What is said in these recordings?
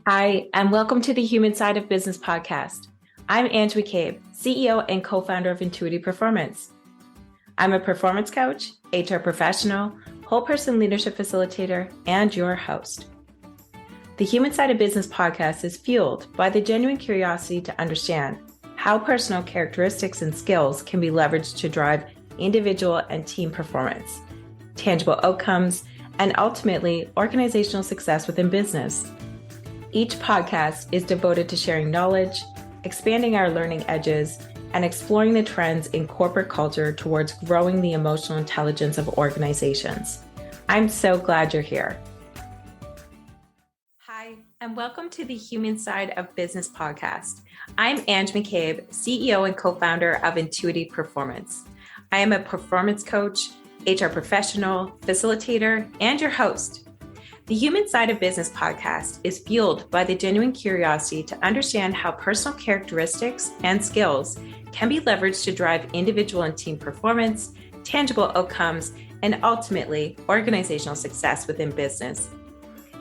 Hi, and welcome to the Human Side of Business podcast. I'm Ange McCabe, CEO and co-founder of Intuity Performance. I'm a performance coach, HR professional, whole person leadership facilitator, and your host. The Human Side of Business podcast is fueled by the genuine curiosity to understand how personal characteristics and skills can be leveraged to drive individual and team performance, tangible outcomes, and ultimately organizational success within business. Each podcast is devoted to sharing knowledge, expanding our learning edges, and exploring the trends in corporate culture towards growing the emotional intelligence of organizations. I'm so glad you're here. Hi, and welcome to the Human Side of Business podcast. I'm Ange McCabe, CEO and co-founder of Intuity Performance. I am a performance coach, HR professional, facilitator, and your host. The Human Side of Business podcast is fueled by the genuine curiosity to understand how personal characteristics and skills can be leveraged to drive individual and team performance, tangible outcomes, and ultimately organizational success within business.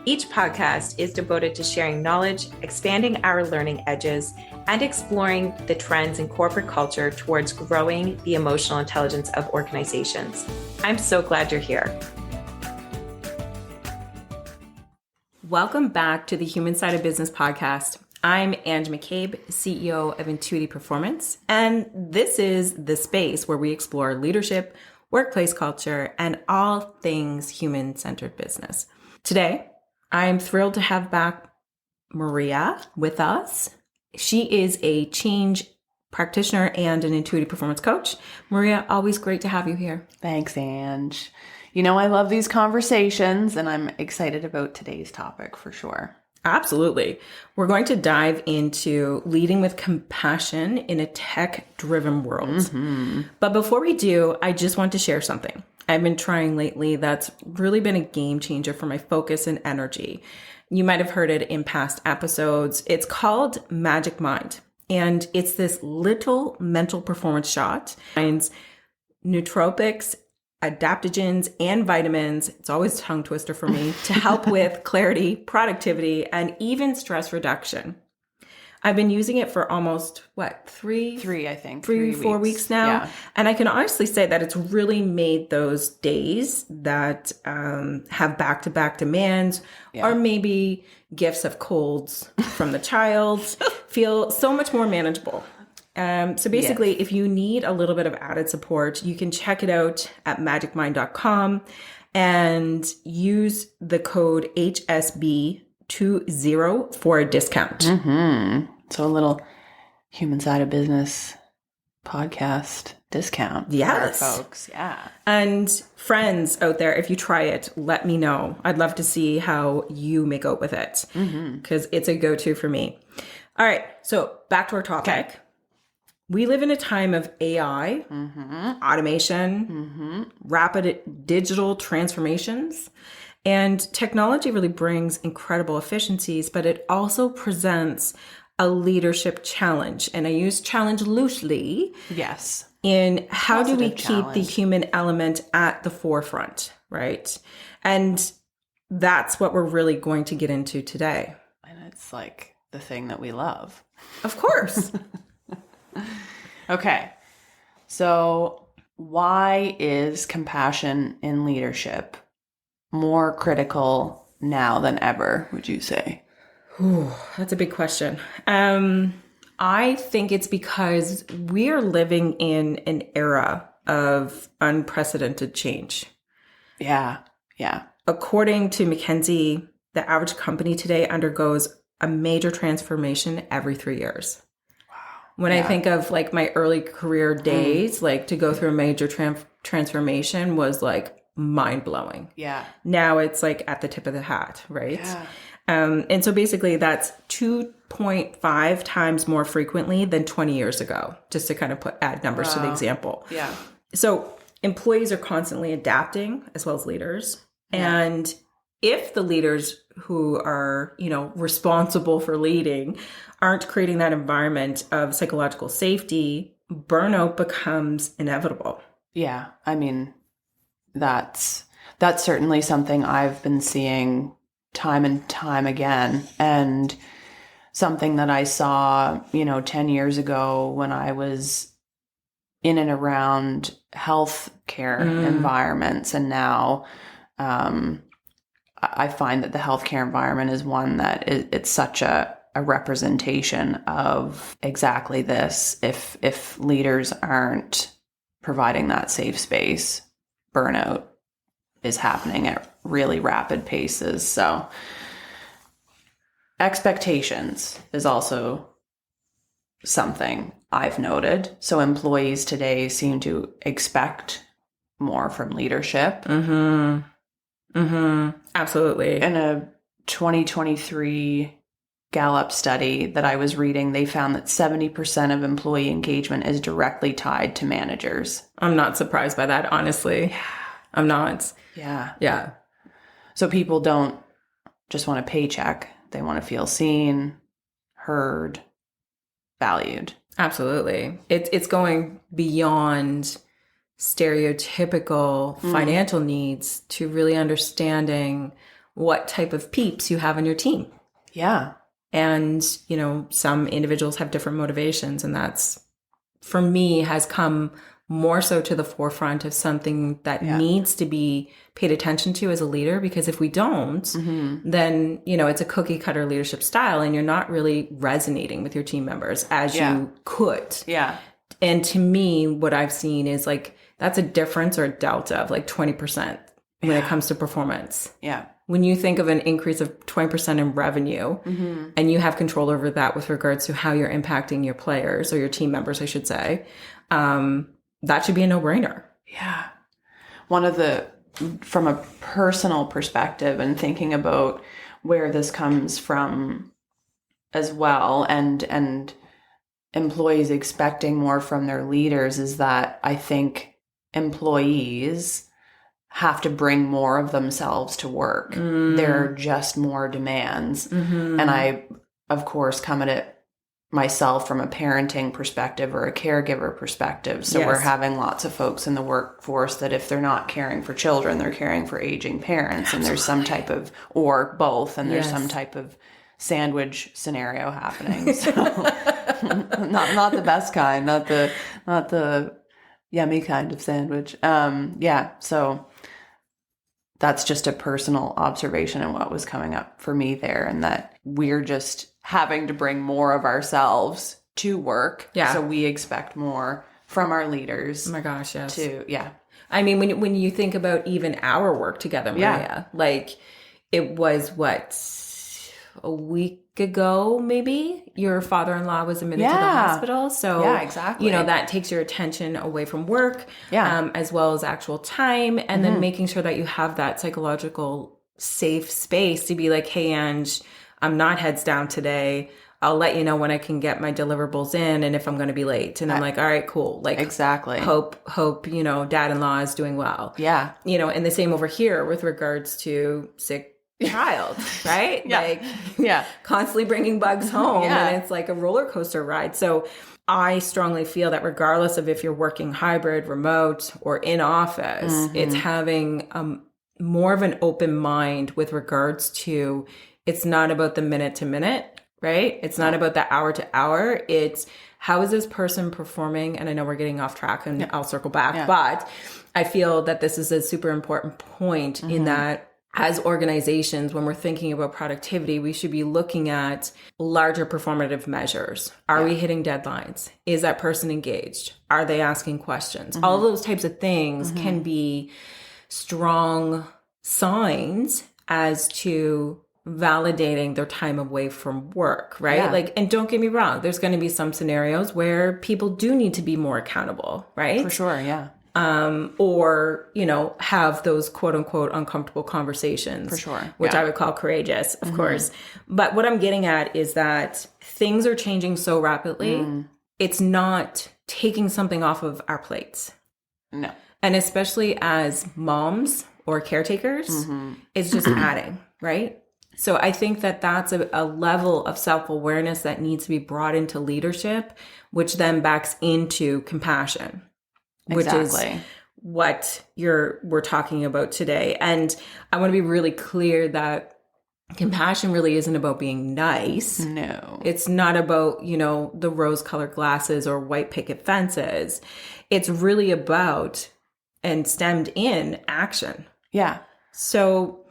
Each podcast is devoted to sharing knowledge, expanding our learning edges, and exploring the trends in corporate culture towards growing the emotional intelligence of organizations. I'm so glad you're here. Welcome back to the Human Side of Business podcast. I'm Ange McCabe, CEO of Intuity Performance, and this is the space where we explore leadership, workplace culture, and all things human-centered business. Today, I'm thrilled to have back Maria with us. She is a change practitioner and an Intuity Performance coach. Maria, always great to have you here. Thanks, Ange. You know, I love these conversations and I'm excited about today's topic for sure. Absolutely. We're going to dive into leading with compassion in a tech-driven world. Mm-hmm. But before we do, I just want to share something I've been trying lately that's really been a game changer for my focus and energy. You might have heard it in past episodes. It's called Magic Mind. And it's this little mental performance shot. It finds nootropics, adaptogens, and vitamins, it's always a tongue twister for me, to help with clarity, productivity, and even stress reduction. I've been using it for almost, three, 4 weeks now. Yeah. And I can honestly say that it's really made those days that have back-to-back demands or maybe gifts of colds from the child feel so much more manageable. So basically, if you need a little bit of added support, you can check it out at magicmind.com and use the code HSB20 for a discount. Mm-hmm. So a little Human Side of Business podcast discount for our folks. Yeah. And friends out there, if you try it, let me know. I'd love to see how you make out with it because it's a go-to for me. All right. So back to our topic. Okay. We live in a time of AI, automation, rapid digital transformations, and technology really brings incredible efficiencies, but it also presents a leadership challenge. And I use challenge loosely. Yes. In how do we keep the human element at the forefront, right? And that's what we're really going to get into today. And it's like the thing that we love. Of course. Okay, so why is compassion in leadership more critical now than ever, would you say? Ooh, that's a big question. I think it's because we are living in an era of unprecedented change. Yeah. According to McKinsey, the average company today undergoes a major transformation every 3 years. When I think of like my early career days, like to go through a major transformation was like mind blowing. Yeah. Now it's like at the tip of the hat, right? Yeah. And so basically that's 2.5 times more frequently than 20 years ago, just to kind of add numbers to the example. Yeah. So employees are constantly adapting as well as leaders. Yeah. And if the leaders who are, responsible for leading aren't creating that environment of psychological safety, burnout becomes inevitable. Yeah. I mean, that's certainly something I've been seeing time and time again. And something that I saw, 10 years ago when I was in and around healthcare environments. And now I find that the healthcare environment is one that it's such a representation of exactly this. If leaders aren't providing that safe space, burnout is happening at really rapid paces. So expectations is also something I've noted. So employees today seem to expect more from leadership. Absolutely. In a 2023 Gallup study that I was reading, they found that 70% of employee engagement is directly tied to managers. I'm not surprised by that, honestly. I'm not. Yeah. So people don't just want a paycheck. They want to feel seen, heard, valued. Absolutely. It's going beyond stereotypical financial needs to really understanding what type of peeps you have on your team. Yeah. And, some individuals have different motivations, and that's, for me, has come more so to the forefront of something that needs to be paid attention to as a leader, because if we don't, then, it's a cookie cutter leadership style and you're not really resonating with your team members as you could. Yeah. And to me, what I've seen is like, that's a difference or a delta of like 20% when it comes to performance. Yeah. When you think of an increase of 20% in revenue and you have control over that with regards to how you're impacting your players or your team members, I should say, that should be a no-brainer. Yeah. From a personal perspective and thinking about where this comes from as well, and employees expecting more from their leaders, is that I think employees have to bring more of themselves to work. There are just more demands. And I, of course, come at it myself from a parenting perspective or a caregiver perspective. So we're having lots of folks in the workforce that if they're not caring for children, they're caring for aging parents. And there's some type of, or both, and there's some type of sandwich scenario happening. So not the best kind, not the yummy kind of sandwich. So that's just a personal observation and what was coming up for me there, and that we're just having to bring more of ourselves to work. Yeah. So we expect more from our leaders. Oh my gosh, yes. I mean, when you think about even our work together, Maria, like it was a week ago, maybe your father-in-law was admitted to the hospital. So, exactly. That takes your attention away from work, as well as actual time. And then making sure that you have that psychological safe space to be like, hey, Ange, I'm not heads down today. I'll let you know when I can get my deliverables in and if I'm going to be late. And I'm like, all right, cool. Like, exactly. Hope, dad-in-law is doing well. Yeah. And the same over here with regards to sick child, right? Constantly bringing bugs home, and it's like a roller coaster ride. So I strongly feel that regardless of if you're working hybrid, remote, or in office, it's having more of an open mind with regards to, it's not about the minute to minute, right? It's not about the hour to hour. It's how is this person performing? And I know we're getting off track and I'll circle back, but I feel that this is a super important point in that as organizations, when we're thinking about productivity, we should be looking at larger performative measures. Are we hitting deadlines? Is that person engaged? Are they asking questions? All of those types of things can be strong signs as to validating their time away from work, right? Yeah. And don't get me wrong, there's going to be some scenarios where people do need to be more accountable, right? For sure, yeah. Or, have those quote unquote uncomfortable conversations. For sure. Which I would call courageous, of course. But what I'm getting at is that things are changing so rapidly. It's not taking something off of our plates. No. And especially as moms or caretakers, it's just adding, right? So I think that that's a level of self-awareness that needs to be brought into leadership, which then backs into compassion. Which is what we're talking about today. And I want to be really clear that Compassion really isn't about being nice. No. It's not about, the rose-colored glasses or white picket fences. It's really about and stemmed in action. Yeah. So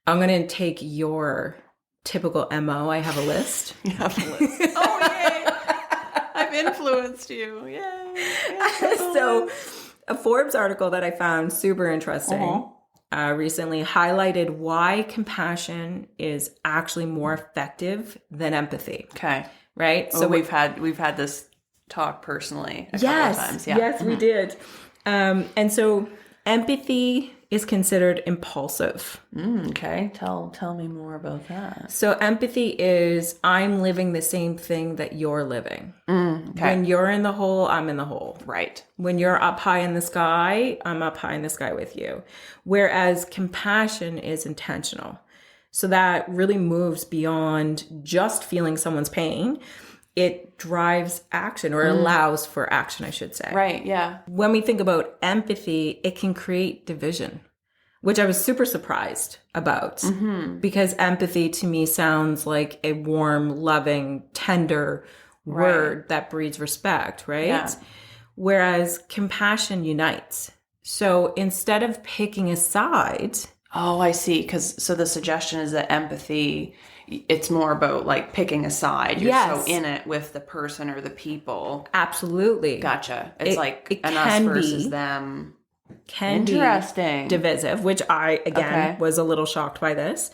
I'm going to take your typical MO. I have a list. You have a list. Oh, yay. I've influenced you. Yay. So a Forbes article that I found super interesting recently highlighted why compassion is actually more effective than empathy. Okay. Right? So we've had this talk personally a couple of times. Yeah. Yes, we did. And so empathy is considered impulsive. Okay. Tell me more about that. So empathy is I'm living the same thing that you're living. Okay. When you're in the hole, I'm in the hole. Right. When you're up high in the sky, I'm up high in the sky with you. Whereas compassion is intentional. So that really moves beyond just feeling someone's pain. It drives action, or allows for action, I should say. Right, yeah. When we think about empathy, it can create division, which I was super surprised about, because empathy to me sounds like a warm, loving, tender word that breeds respect, right? Yeah. Whereas compassion unites. So instead of picking a side... Oh, I see. So the suggestion is that empathy, it's more about like picking a side. You're so in it with the person or the people. Absolutely. Gotcha. It's it an us versus them. Can Interesting. be divisive, which I, again, was a little shocked by this.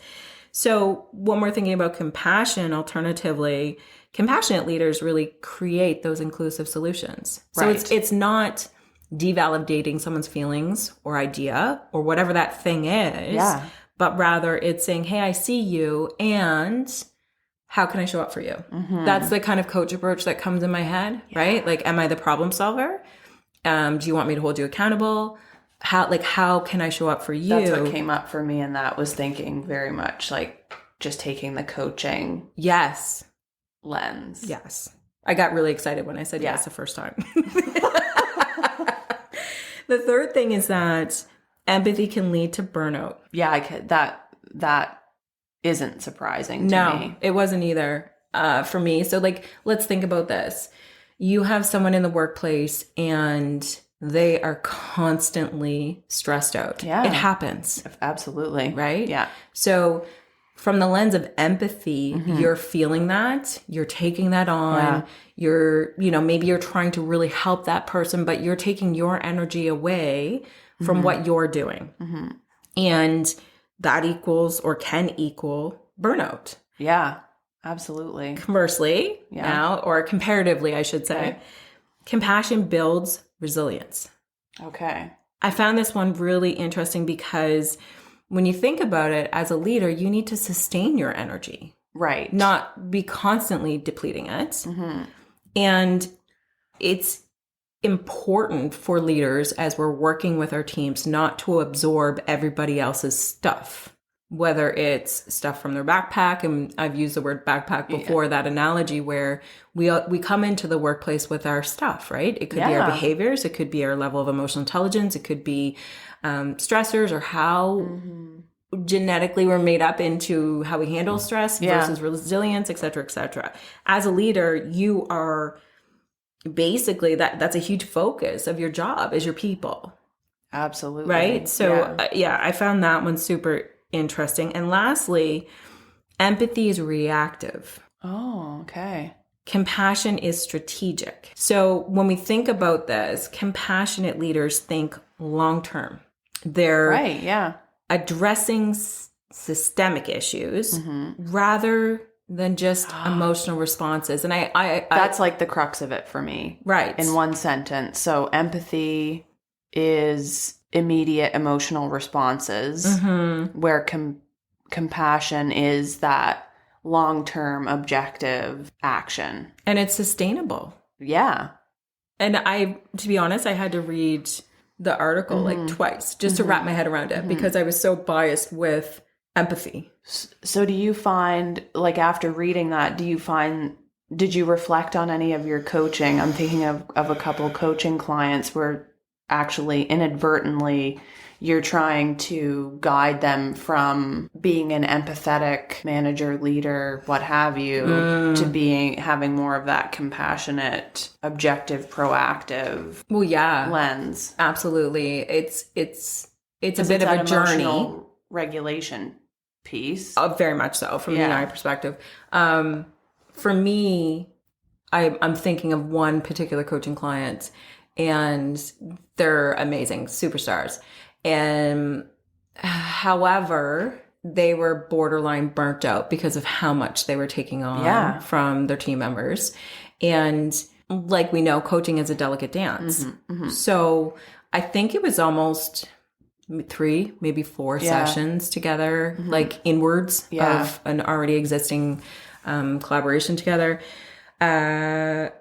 So when we're thinking about compassion, alternatively, compassionate leaders really create those inclusive solutions. So it's not devalidating someone's feelings or idea or whatever that thing is, but rather it's saying, hey, I see you, and how can I show up for you? That's the kind of coach approach that comes in my head, right? Like, am I the problem solver? Do you want me to hold you accountable? How can I show up for you? That's what came up for me, and that was thinking very much like just taking the coaching lens. Yes. I got really excited when I said yes the first time. The third thing is that empathy can lead to burnout. Yeah, that isn't surprising to me. No, it wasn't either for me. So let's think about this. You have someone in the workplace and they are constantly stressed out. Yeah. It happens. Absolutely. Right? Yeah. So from the lens of empathy, you're feeling that, you're taking that on, you're, maybe you're trying to really help that person, but you're taking your energy away from what you're doing. And that equals or can equal burnout. Yeah, absolutely. Conversely, now, or comparatively, I should say, compassion builds resilience. Okay. I found this one really interesting because when you think about it, as a leader, you need to sustain your energy. Right. Not be constantly depleting it. And it's important for leaders as we're working with our teams not to absorb everybody else's stuff, whether it's stuff from their backpack. And I've used the word backpack before, that analogy where we come into the workplace with our stuff, right? It could be our behaviors. It could be our level of emotional intelligence. It could be stressors, or how genetically we're made up into how we handle stress versus resilience, et cetera, et cetera. As a leader, you are basically that's a huge focus of your job, is your people. Absolutely. Right? So I found that one super interesting. And lastly, empathy is reactive. Oh, okay. Compassion is strategic. So when we think about this, compassionate leaders think long-term. They're addressing systemic issues rather than just emotional responses. And I that's like the crux of it for me. Right. In one sentence. So empathy is immediate emotional responses, where compassion is that long-term objective action. And it's sustainable. Yeah. And to be honest, I had to read the article like twice just to wrap my head around it because I was so biased with empathy. So do you find, like, after reading that, did you reflect on any of your coaching? I'm thinking of a couple coaching clients where actually inadvertently you're trying to guide them from being an empathetic manager, leader, what have you, to having more of that compassionate, objective, proactive lens. Absolutely. It's a bit of a journey. Regulation piece. Very much so from the EI perspective. For me, I'm thinking of one particular coaching client, and they're amazing, superstars. And however, they were borderline burnt out because of how much they were taking on from their team members. And like we know, coaching is a delicate dance. So I think it was almost 3, maybe 4 sessions together, like inwards of an already existing collaboration together, that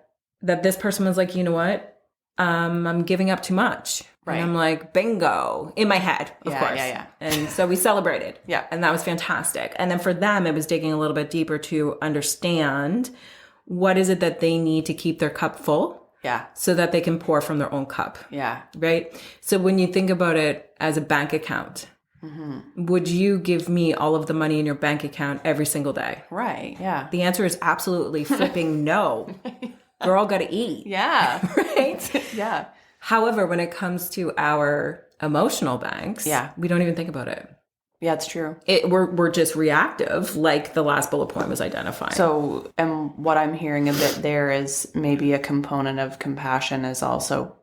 this person was like, you know what? I'm giving up too much. Right. And I'm like, bingo, in my head, of course. And so we celebrated. And that was fantastic. And then for them, it was digging a little bit deeper to understand what is it that they need to keep their cup full. So that they can pour from their own cup. Right. So when you think about it as a bank account, would you give me all of the money in your bank account every single day? Right. The answer is absolutely flipping no. We're all got to eat. Right. However, when it comes to our emotional banks, we don't even think about it. It's true. We're just reactive, like the last bullet point was identifying. So, and what I'm hearing a bit there is maybe a component of compassion is also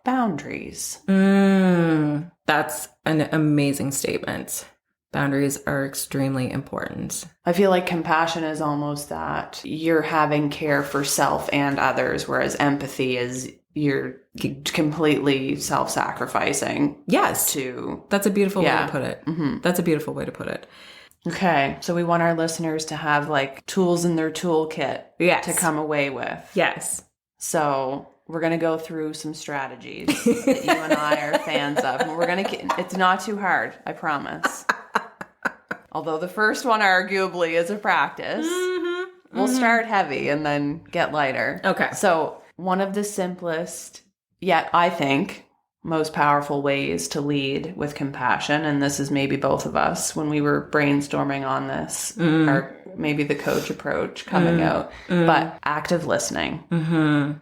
boundaries. That's an amazing statement. Boundaries are extremely important. I feel like compassion is almost that you're having care for self and others, whereas empathy is you're completely self-sacrificing. Yes. That's a beautiful way to put it. That's a beautiful way to put it. Okay. So we want our listeners to have like tools in their toolkit to come away with. So we're going to go through some strategies that you and I are fans of. And it's not too hard, I promise. Although the first one arguably is a practice. We'll start heavy and then get lighter. Okay. So one of the simplest, yet I think most powerful ways to lead with compassion, and this is maybe both of us when we were brainstorming on this, or maybe the coach approach coming out, but active listening. I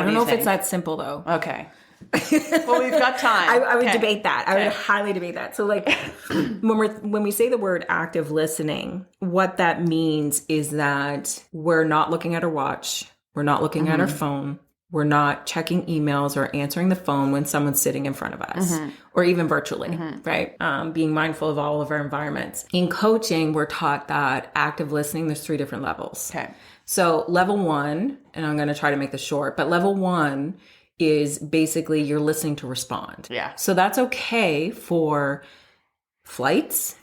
don't know if it's that simple though. Okay. Well, we've got time. I would debate that. I would highly debate that. So like when we say the word active listening, what that means is that we're not looking at our watch. We're not looking at our phone. We're not checking emails or answering the phone when someone's sitting in front of us or even virtually, right? Being mindful of all of our environments. In coaching, we're taught that active listening, there's 3 different levels. Okay. So level 1, and I'm going to try to make this short, but level 1 is basically you're listening to respond. So that's okay for flights,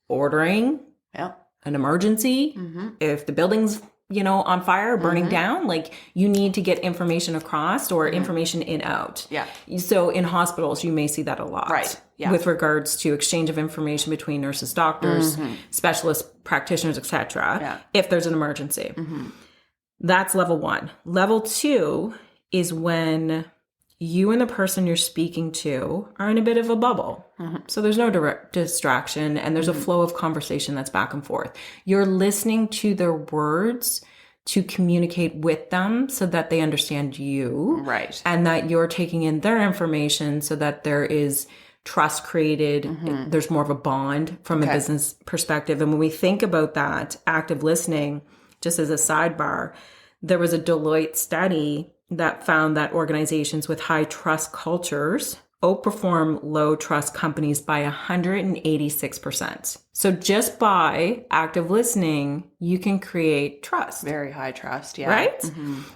ordering, an emergency, if the building's on fire, burning down, like you need to get information across or information in out. So in hospitals, you may see that a lot. Right. With regards to exchange of information between nurses, doctors, specialists, practitioners, etc. If there's an emergency. That's level 1. Level 2 is when you and the person you're speaking to are in a bit of a bubble. So there's no direct distraction and there's a flow of conversation that's back and forth. You're listening to their words to communicate with them so that they understand you. Right. And that you're taking in their information so that there is trust created. There's more of a bond from a business perspective. And when we think about that active listening, just as a sidebar, there was a Deloitte study that found that organizations with high trust cultures outperform low trust companies by 186%. So just by active listening, you can create trust. Very high trust, Right?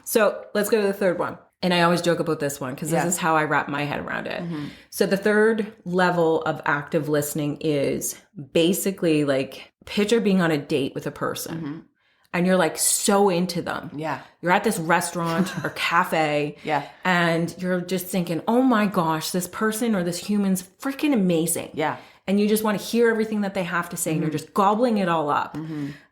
So let's go to the third one. And I always joke about this one because this is how I wrap my head around it. So the third level of active listening is basically like picture being on a date with a person. And you're like so into them. You're at this restaurant or cafe. And you're just thinking, oh my gosh, this person or this human's freaking amazing. And you just want to hear everything that they have to say. And you're just gobbling it all up.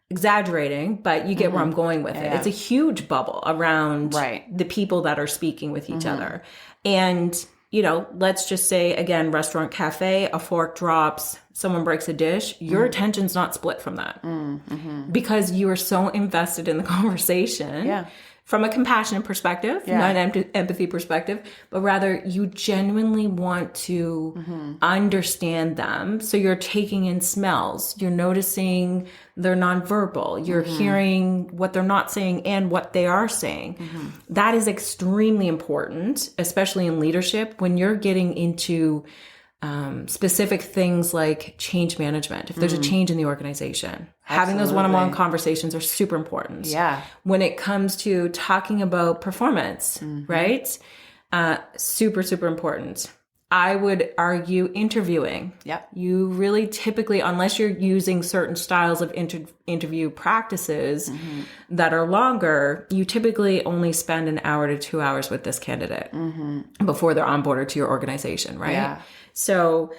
Exaggerating, but you get where I'm going with it. It's a huge bubble around the people that are speaking with each other. And let's just say, again, restaurant, cafe, a fork drops, someone breaks a dish, your attention's not split from that because you are so invested in the conversation from a compassionate perspective, not an empathy perspective, but rather you genuinely want to understand them. So you're taking in smells, you're noticing their nonverbal, you're hearing what they're not saying and what they are saying. That is extremely important, especially in leadership when you're getting into specific things like change management. If there's a change in the organization, having those one-on-one conversations are super important. Yeah. When it comes to talking about performance, right? Super, super important. I would argue interviewing. Yep. You really typically, unless you're using certain styles of interview practices that are longer, you typically only spend an hour to 2 hours with this candidate before they're onboarded to your organization, right? Yeah. So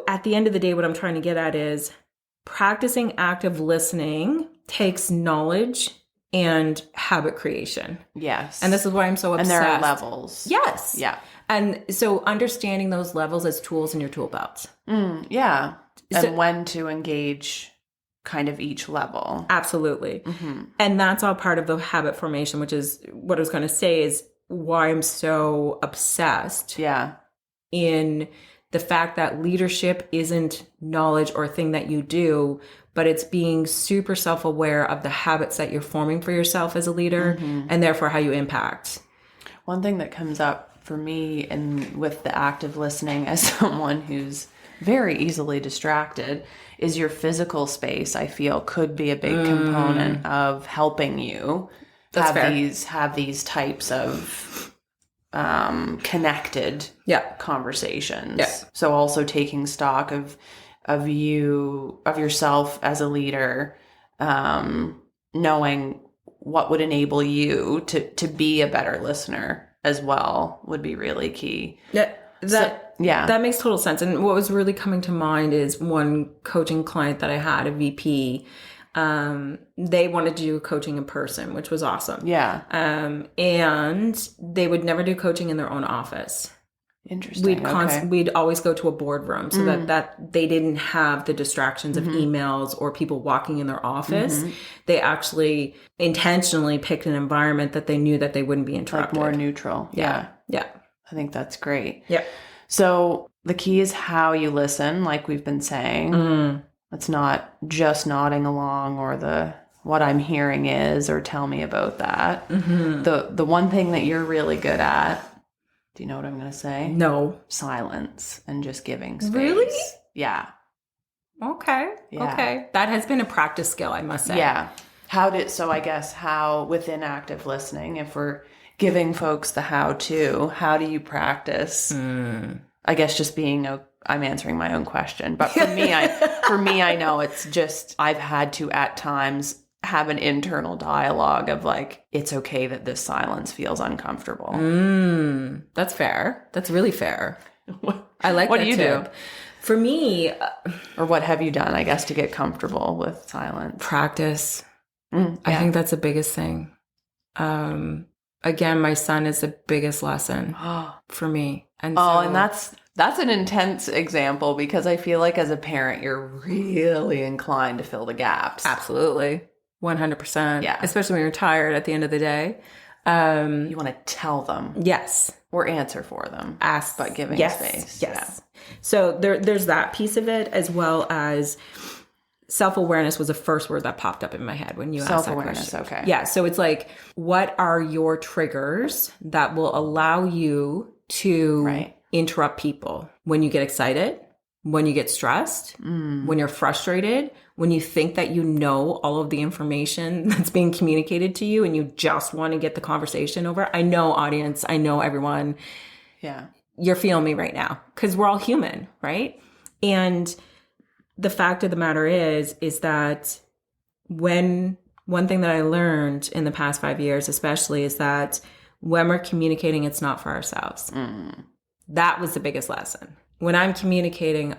at the end of the day, what I'm trying to get at is practicing active listening takes knowledge and habit creation. Yes. And this is why I'm so obsessed. And there are levels. Yes. Yeah. And so understanding those levels as tools in your tool belt. Yeah. And So- when to engage kind of each level. Absolutely. And that's all part of the habit formation, which is what I was going to say is why I'm so obsessed Yeah. in the fact that leadership isn't knowledge or a thing that you do, but it's being super self-aware of the habits that you're forming for yourself as a leader and therefore how you impact. One thing that comes up for me and with the active listening as someone who's very easily distracted is your physical space, I feel, could be a big component of helping you That's fair. have these types of connected conversations. Yeah. So also taking stock of yourself as a leader, knowing what would enable you to be a better listener as well would be really key. That makes total sense. And what was really coming to mind is one coaching client that I had, a VP. They wanted to do coaching in person, which was awesome. Yeah. And they would never do coaching in their own office. Interesting. We'd always go to a boardroom so that they didn't have the distractions of emails or people walking in their office. They actually intentionally picked an environment that they knew that they wouldn't be interrupted. Like more neutral. Yeah. I think that's great. Yeah. So the key is how you listen, like we've been saying. It's not just nodding along or what I'm hearing is, or tell me about that. The one thing that you're really good at, do you know what I'm going to say? No. Silence and just giving space. Really? Yeah. Okay. Yeah. Okay. That has been a practice skill, I must say. Yeah. I guess how within active listening, if we're giving folks the how do you practice? I guess just I'm answering my own question, but for me, I know it's just, I've had to at times have an internal dialogue of like, it's okay that this silence feels uncomfortable. That's fair. That's really fair. I like What that do you tip. do? For me, Or what have you done, I guess, to get comfortable with silence? practice. I think that's the biggest thing. Again, my son is the biggest lesson for me. And and that's an intense example because I feel like as a parent, you're really inclined to fill the gaps. absolutely 100%. Yeah. Especially when you're tired at the end of the day. You want to tell them Yes. or answer for them. Ask. But giving space. Yes. So there's that piece of it, as well as self-awareness was the first word that popped up in my head when you asked that Self-awareness, question. okay. Yeah. So it's like, what are your triggers that will allow you to interrupt people when you get excited, when you get stressed, when you're frustrated, when you think that you know all of the information that's being communicated to you and you just want to get the conversation over. I know, audience, I know everyone. Yeah. You're feeling me right now because we're all human, right? And the fact of the matter is that one thing that I learned in the past 5 years, especially, is that when we're communicating, it's not for ourselves. That was the biggest lesson. When I'm communicating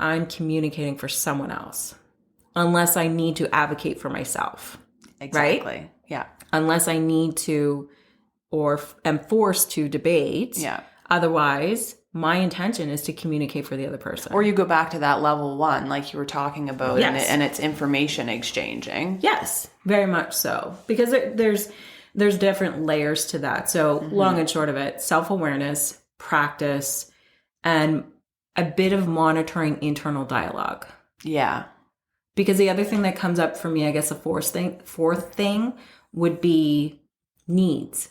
for someone else, unless I need to advocate for myself. Exactly. Right? Yeah. Unless I need to or am forced to debate. Yeah. Otherwise, my intention is to communicate for the other person. Or you go back to that level 1, like you were talking about, Yes. and it's information exchanging. Yes, very much so. Because there's different layers to that. So long and short of it, self-awareness, practice, and a bit of monitoring internal dialogue. Yeah. Because the other thing that comes up for me, I guess the fourth thing would be needs.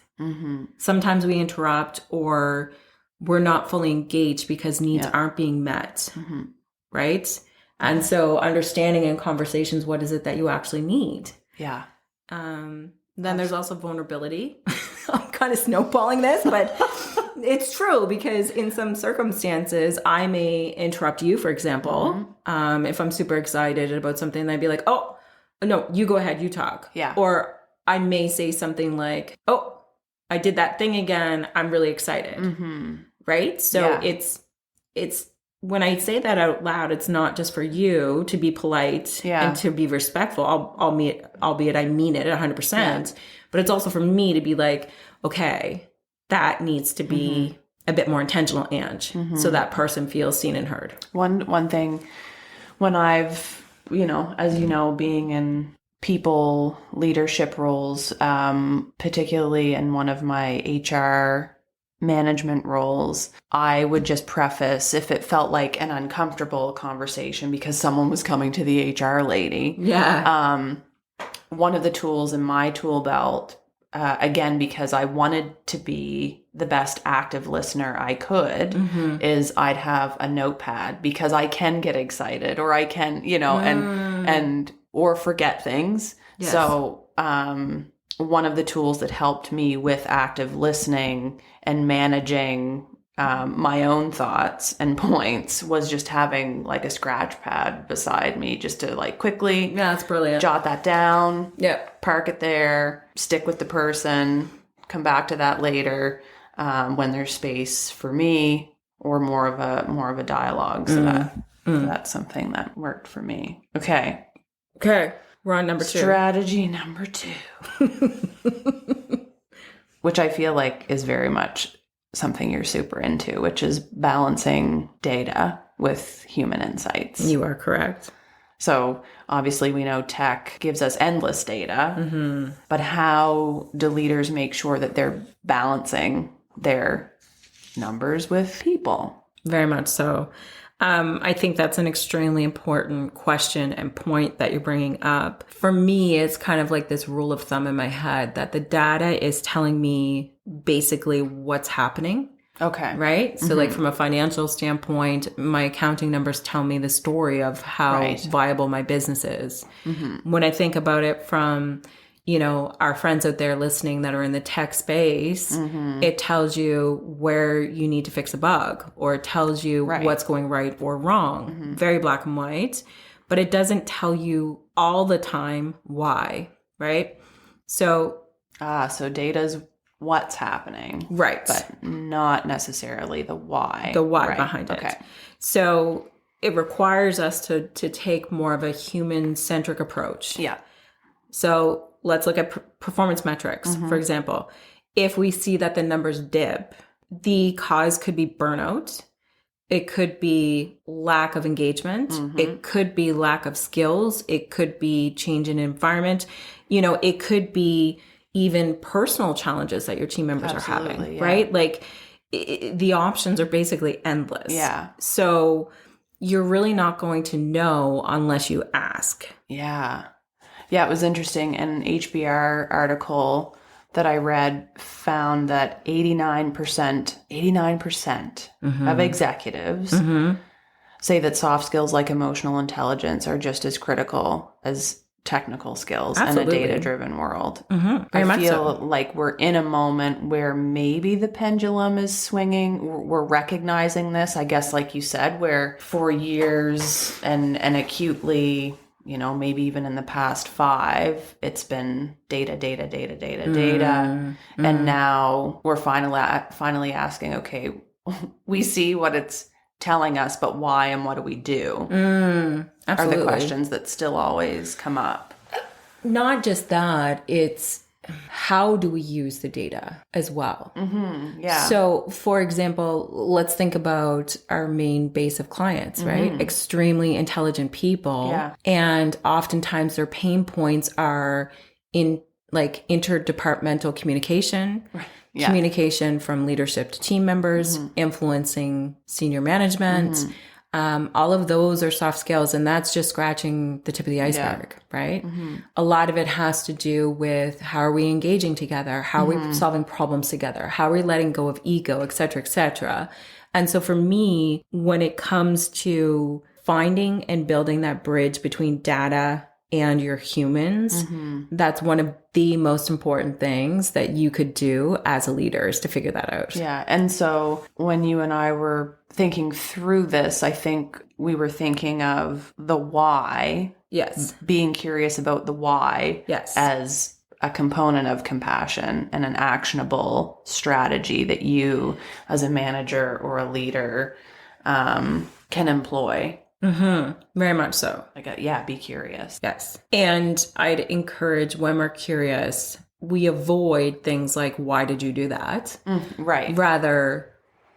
Sometimes we interrupt or we're not fully engaged because needs aren't being met, right? And so understanding in conversations, what is it that you actually need? Yeah. Then there's also vulnerability. I'm kind of snowballing this, but it's true because in some circumstances, I may interrupt you, for example. If I'm super excited about something, I'd be like, oh, no, you go ahead, you talk. Yeah. Or I may say something like, oh, I did that thing again. I'm really excited. Right? So it's when I say that out loud, it's not just for you to be polite and to be respectful, albeit I mean it 100%, but it's also for me to be like, okay, that needs to be a bit more intentional, Ange, so that person feels seen and heard. One thing, when I've, as you know, being in people leadership roles, particularly in one of my HR management roles, I would just preface if it felt like an uncomfortable conversation because someone was coming to the HR lady. Yeah. One of the tools in my tool belt, again, because I wanted to be the best active listener I could, is I'd have a notepad because I can get excited or I can, and or forget things. Yes. So, one of the tools that helped me with active listening and managing my own thoughts and points was just having like a scratch pad beside me just to like quickly that's brilliant. Jot that down, park it there, stick with the person, come back to that later when there's space for me or more of a dialogue. So that's something that worked for me. Okay. We're on number 2. Strategy number 2. Which I feel like is very much something you're super into, which is balancing data with human insights. You are correct. So obviously we know tech gives us endless data, but how do leaders make sure that they're balancing their numbers with people? Very much so. I think that's an extremely important question and point that you're bringing up. For me, it's kind of like this rule of thumb in my head that the data is telling me basically what's happening. Okay. Right? So like from a financial standpoint, my accounting numbers tell me the story of how viable my business is. When I think about it from, our friends out there listening that are in the tech space, it tells you where you need to fix a bug or it tells you what's going right or wrong. Very black and white, but it doesn't tell you all the time why, right? So data's what's happening. Right. But not necessarily the why. The why behind it. Okay. So it requires us to take more of a human-centric approach. Yeah. So let's look at performance metrics, for example. If we see that the numbers dip, the cause could be burnout. It could be lack of engagement. It could be lack of skills. It could be change in environment. It could be even personal challenges that your team members are having, right? Like the options are basically endless. Yeah. So you're really not going to know unless you ask. Yeah. Yeah, it was interesting. An HBR article that I read found that 89% of executives say that soft skills like emotional intelligence are just as critical as technical skills in a data-driven world. I feel like we're in a moment where maybe the pendulum is swinging. We're recognizing this, I guess, like you said, where for years and acutely, maybe even in the past 5, it's been data. And now we're finally asking, okay, we see what it's telling us, but why and what do we do? Are the questions that still always come up. Not just that, it's how do we use the data as well? Yeah. So, for example, let's think about our main base of clients, right? Extremely intelligent people. Yeah. And oftentimes their pain points are in like interdepartmental communication, communication from leadership to team members, influencing senior management. All of those are soft skills, and that's just scratching the tip of the iceberg, right? A lot of it has to do with how are we engaging together? How are we solving problems together? How are we letting go of ego, et cetera, et cetera? And so for me, when it comes to finding and building that bridge between data and your humans, that's one of the most important things that you could do as a leader is to figure that out. Yeah. And so when you and I were thinking through this, I think we were thinking of the why. Yes. Being curious about the why. Yes. As a component of compassion and an actionable strategy that you as a manager or a leader can employ. Very much so. Like, be curious. Yes. And I'd encourage when we're curious, we avoid things like, why did you do that? Right. Rather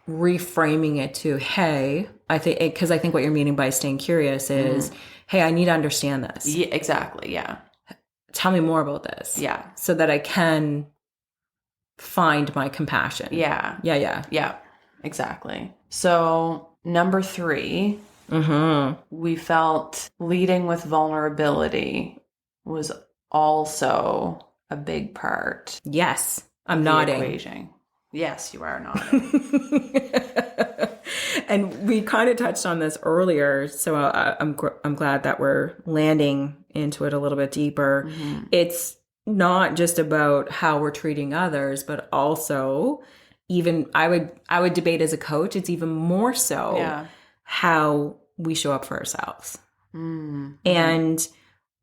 reframing it to, hey, I think what you're meaning by staying curious is, hey, I need to understand this. Yeah, exactly. Yeah. Tell me more about this. Yeah. So that I can find my compassion. Yeah. Yeah. Exactly. So number 3, we felt leading with vulnerability was also a big part. Yes. I'm of the nodding. Equation. Yes, you are nodding. And we kind of touched on this earlier, so I'm glad that we're landing into it a little bit deeper. It's not just about how we're treating others, but also even I would debate as a coach, it's even more so how we show up for ourselves. And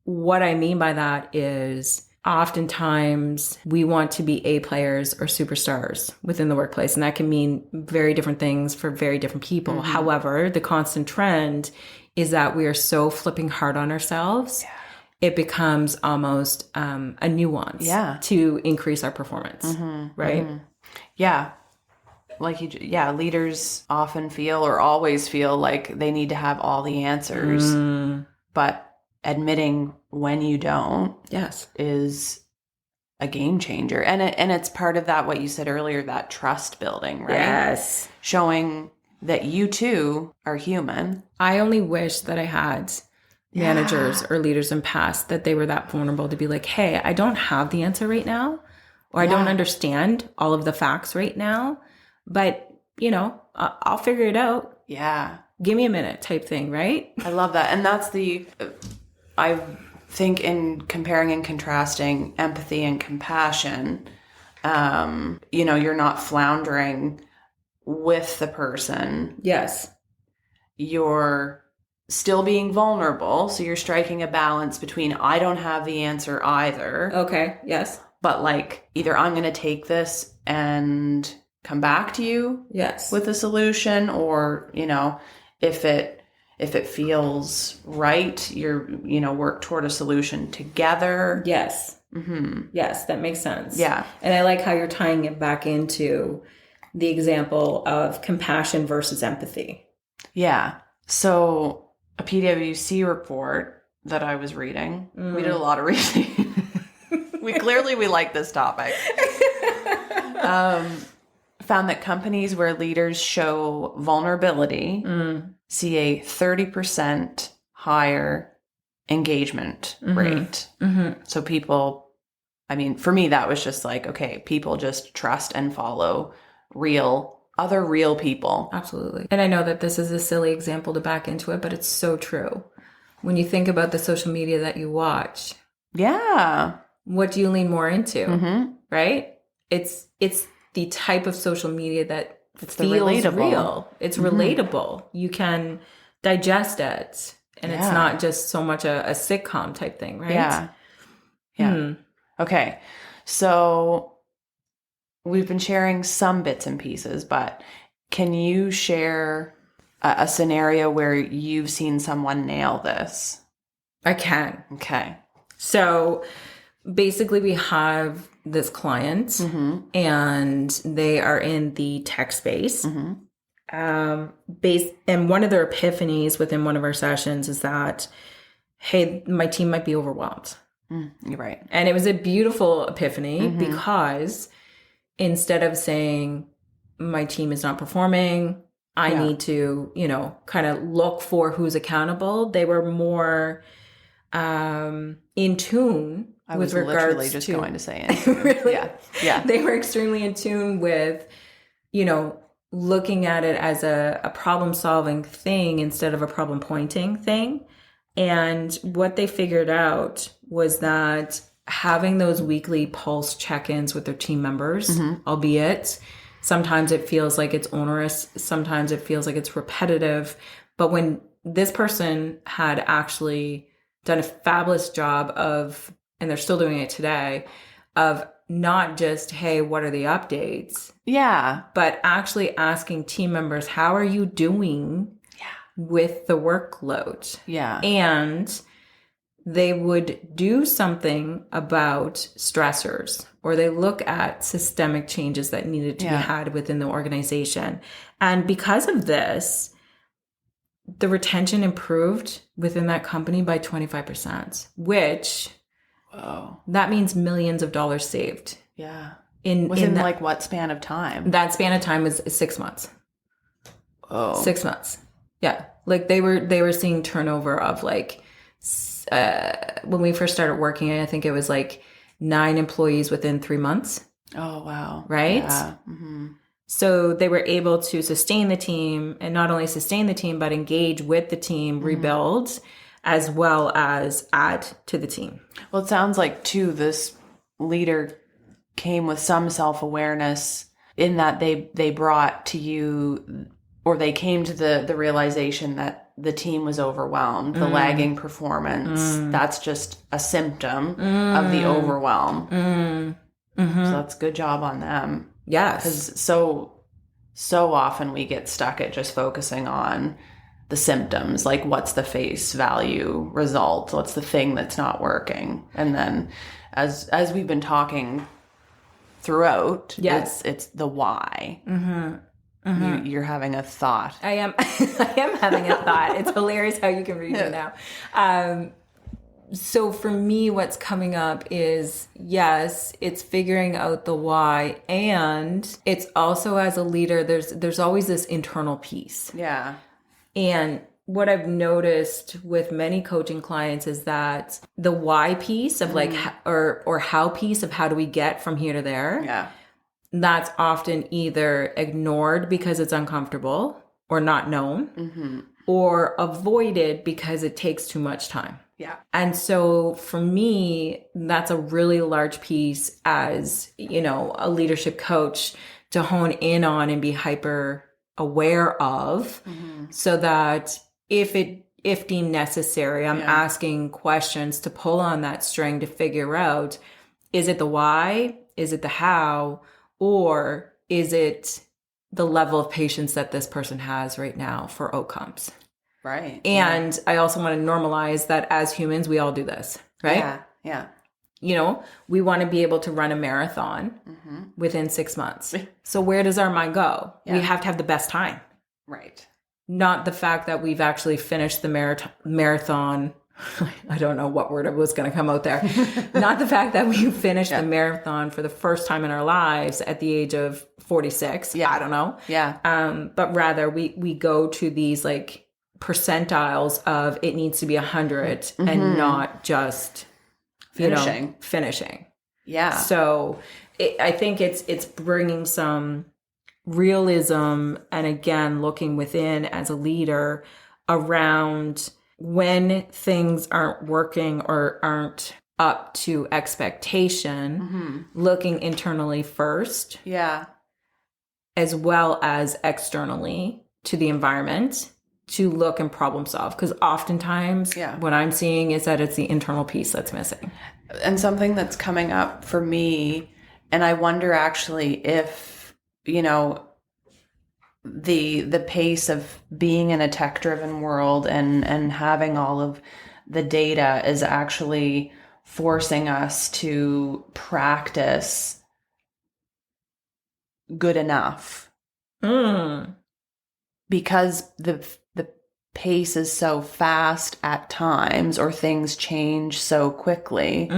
what I mean by that is oftentimes we want to be A players or superstars within the workplace. And that can mean very different things for very different people. However, the constant trend is that we are so flipping hard on ourselves. It becomes almost a nuance to increase our performance. Right? Yeah. Like, leaders often feel or always feel like they need to have all the answers. But admitting when you don't is a game changer. And it's part of that, what you said earlier, that trust building, right? Yes. Showing that you too are human. I only wish that I had managers or leaders in past that they were that vulnerable to be like, hey, I don't have the answer right now, or I don't understand all of the facts right now, but I'll figure it out. Yeah. Give me a minute type thing, right? I love that. And that's I think in comparing and contrasting empathy and compassion, you're not floundering with the person. Yes. You're still being vulnerable. So you're striking a balance between, I don't have the answer either. Okay. Yes. But like, either I'm going to take this and come back to you with a solution, or, if it feels right, work toward a solution together. Yes. Yes, that makes sense. Yeah. And I like how you're tying it back into the example of compassion versus empathy. Yeah. So a PwC report that I was reading, we did a lot of reading. we like this topic. Found that companies where leaders show vulnerability see a 30% higher engagement rate. So people, for me, that was just like, okay, people just trust and follow other real people. Absolutely. And I know that this is a silly example to back into it, but it's so true. When you think about the social media that you watch. Yeah. What do you lean more into? Right? It's the type of social media that feels real. It's relatable. You can digest it. And it's not just so much a sitcom type thing, right? Yeah. Okay. So we've been sharing some bits and pieces, but can you share a scenario where you've seen someone nail this? I can. Okay. So Basically, we have this client and they are in the tech space. And one of their epiphanies within one of our sessions is that, hey, my team might be overwhelmed. You're right. And it was a beautiful epiphany because instead of saying my team is not performing, I need to, kind of look for who's accountable, they were more in tune I with was regards literally just to going to say it. really? Yeah. They were extremely in tune with, looking at it as a problem solving thing instead of a problem pointing thing. And what they figured out was that having those weekly pulse check-ins with their team members, albeit sometimes it feels like it's onerous, sometimes it feels like it's repetitive. But when this person had actually done a fabulous job of, and they're still doing it today, of not just, hey, what are the updates? Yeah. But actually asking team members, how are you doing with the workload? Yeah. And they would do something about stressors, or they look at systemic changes that needed to be had within the organization. And because of this, the retention improved within that company by 25%, which that means millions of dollars saved. Yeah. Within that, like what span of time? That span of time was 6 months. Oh. 6 months. Yeah. Like they were seeing turnover of like, when we first started working, I think it was like 9 employees within 3 months. Oh, wow. Right? Yeah. So they were able to sustain the team, and not only sustain the team, but engage with the team, rebuild, as well as add to the team. Well, it sounds like too, this leader came with some self-awareness in that they brought to you, or they came to the realization that the team was overwhelmed, the lagging performance. That's just a symptom of the overwhelm. So that's a good job on them. Yes. Because so often we get stuck at just focusing on the symptoms, like what's the face value result, what's the thing that's not working. And then as we've been talking throughout, it's the why. You're having a thought. I am having a thought. It's hilarious how you can read me now. So for me, what's coming up is, yes, it's figuring out the why. And it's also, as a leader, there's always this internal piece. Yeah. And what I've noticed with many coaching clients is that the why piece of like, or how piece of how do we get from here to there? Yeah. That's often either ignored because it's uncomfortable or not known, or avoided because it takes too much time. Yeah. And so for me, that's a really large piece as, a leadership coach to hone in on and be hyper aware of, so that if deemed necessary, I'm asking questions to pull on that string to figure out, is it the why? Is it the how? Or is it the level of patience that this person has right now for outcomes? Right. And I also want to normalize that as humans, we all do this, right? Yeah. We want to be able to run a marathon within 6 months. So where does our mind go? Yeah. We have to have the best time. Right. Not the fact that we've actually finished the marathon. I don't know what word was going to come out there. Not the fact that we finished the marathon for the first time in our lives at the age of 46. Yeah. I don't know. Yeah. But rather we go to these like percentiles of it needs to be 100 and not just finishing. Yeah. So I think it's bringing some realism, and again, looking within as a leader around when things aren't working or aren't up to expectation, looking internally first. Yeah. As well as externally to the environment to look and problem solve. Because oftentimes what I'm seeing is that it's the internal piece that's missing. And something that's coming up for me, and I wonder actually if, the pace of being in a tech-driven world and having all of the data is actually forcing us to practice good enough because the pace is so fast at times, or things change so quickly.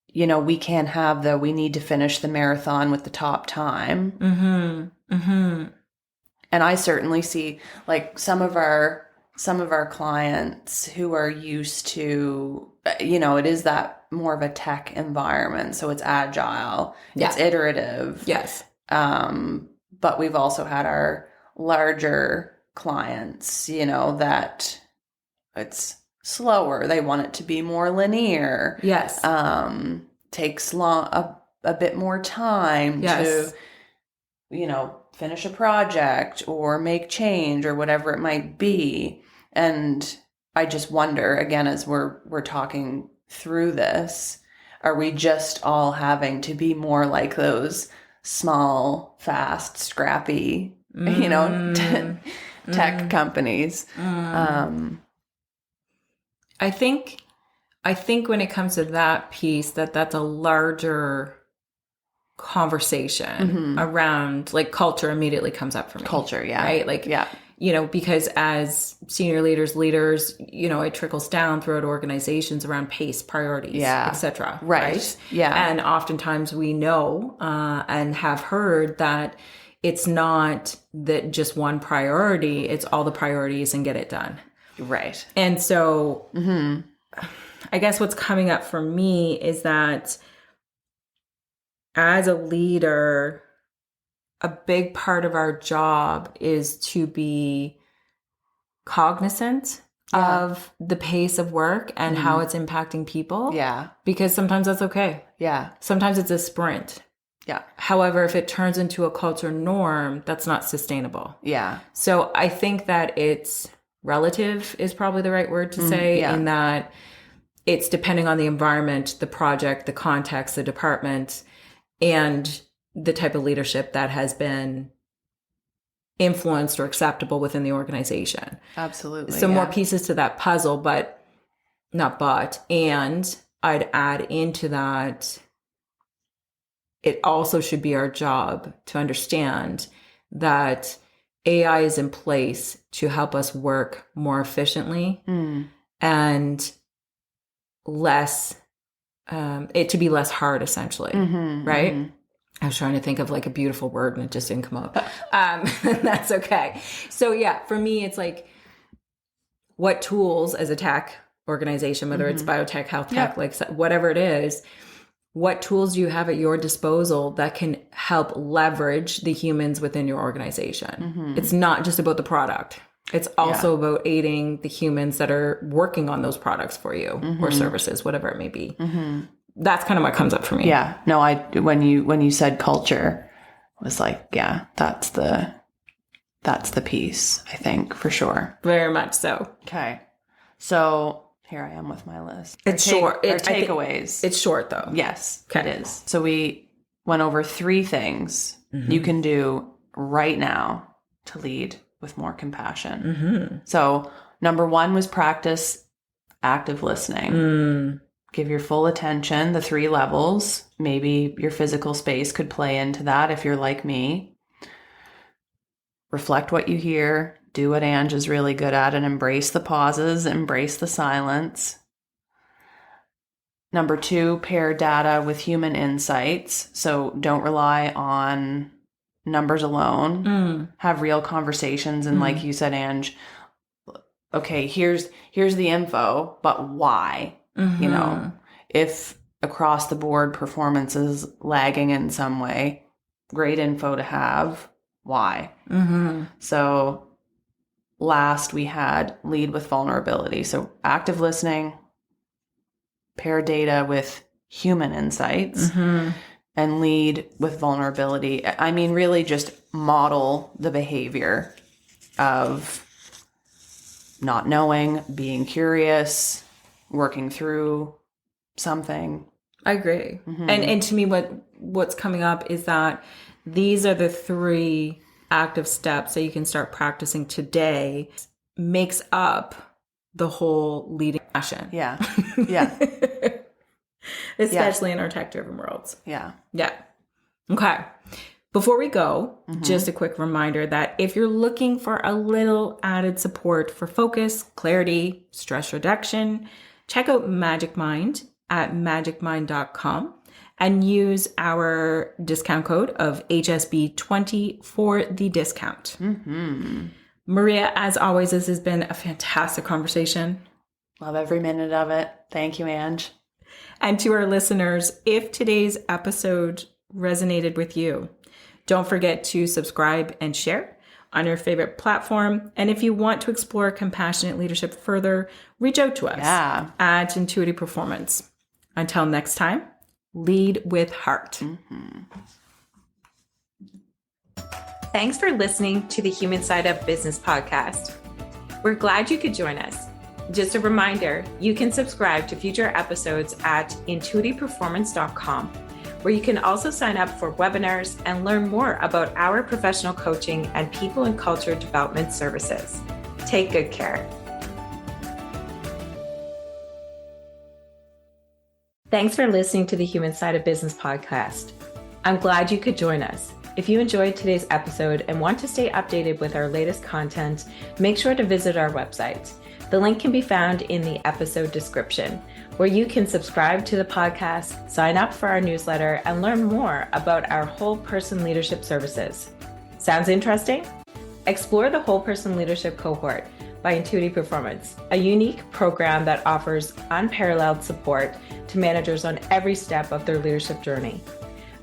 You know, we can't have we need to finish the marathon with the top time. And I certainly see like some of our clients who are used to, you know, it is that more of a tech environment. So it's agile, it's iterative. Yes. But we've also had our larger clients, you know, that it's slower. They want it to be more linear. Yes. Takes a bit more time to, you know, finish a project or make change or whatever it might be. And I just wonder, again, as we're talking through this, are we just all having to be more like those small, fast, scrappy, you know, tech companies? I think when it comes to that piece, that's a larger conversation around, like, culture immediately comes up for me. Culture, yeah. Right? Like, you know, because as senior leaders, you know, it trickles down throughout organizations around pace, priorities, etc. Right? Yeah. And oftentimes we know and have heard that it's not that just one priority, it's all the priorities and get it done. Right. And so I guess what's coming up for me is that as a leader, a big part of our job is to be cognizant of the pace of work and how it's impacting people. Yeah. Because sometimes that's okay. Yeah. Sometimes it's a sprint. Yeah. However, if it turns into a culture norm, that's not sustainable. Yeah. So I think that it's relative is probably the right word to say, in that it's depending on the environment, the project, the context, the department, and the type of leadership that has been influenced or acceptable within the organization. Absolutely. So more pieces to that puzzle, and I'd add into that, it also should be our job to understand that AI is in place to help us work more efficiently and less, it to be less hard, essentially, right? I was trying to think of like a beautiful word and it just didn't come up. That's okay. So yeah, for me, it's like, what tools as a tech organization, whether it's biotech, health tech, like whatever it is, what tools do you have at your disposal that can help leverage the humans within your organization? It's not just about the product. It's also about aiding the humans that are working on those products for you or services, whatever it may be. That's kind of what comes up for me. Yeah. No, when you said culture, I was like, yeah, that's the piece, I think, for sure. Very much so. Okay. So here I am with my list. It's short. Takeaways. It's short though. Yes, it is. So we went over 3 things you can do right now to lead with more compassion. So number 1 was practice active listening. Give your full attention, the 3 levels. Maybe your physical space could play into that if you're like me. Reflect what you hear. Do what Ange is really good at and embrace the pauses, embrace the silence. Number 2, pair data with human insights. So don't rely on numbers alone. Have real conversations. And like you said, Ange, okay, here's the info, but why? You know, if across the board performance is lagging in some way, great info to have. Why? So last we had lead with vulnerability. So active listening, pair data with human insights, and lead with vulnerability. I mean, really just model the behavior of not knowing, being curious, working through something. I agree. And to me, what's coming up is that these are the 3 active steps that you can start practicing today. Makes up the whole leading passion. Yeah. Yeah. especially in our tech-driven worlds. Yeah. Yeah. Okay. Before we go, just a quick reminder that if you're looking for a little added support for focus, clarity, stress reduction, check out Magic Mind at magicmind.com and use our discount code of HSB20 for the discount. Maria, as always, this has been a fantastic conversation. Love every minute of it. Thank you, Ange. And to our listeners, if today's episode resonated with you, don't forget to subscribe and share on your favorite platform. And if you want to explore compassionate leadership further, reach out to us at Intuity Performance. Until next time, lead with heart. Thanks for listening to the Human Side of Business podcast. We're glad you could join us. Just a reminder, you can subscribe to future episodes at intuityperformance.com, where you can also sign up for webinars and learn more about our professional coaching and people and culture development services. Take good care. Thanks for listening to the Human Side of Business podcast. I'm glad you could join us. If you enjoyed today's episode and want to stay updated with our latest content, make sure to visit our website. The link can be found in the episode description, where you can subscribe to the podcast, sign up for our newsletter, and learn more about our whole person leadership services. Sounds interesting? Explore the Whole Person Leadership Cohort by Intuity Performance, a unique program that offers unparalleled support to managers on every step of their leadership journey.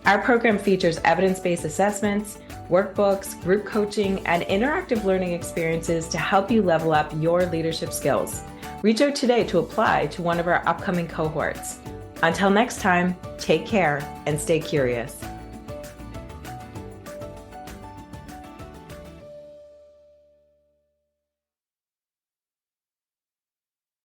Our program features evidence-based assessments, workbooks, group coaching, and interactive learning experiences to help you level up your leadership skills. Reach out today to apply to one of our upcoming cohorts. Until next time, take care and stay curious.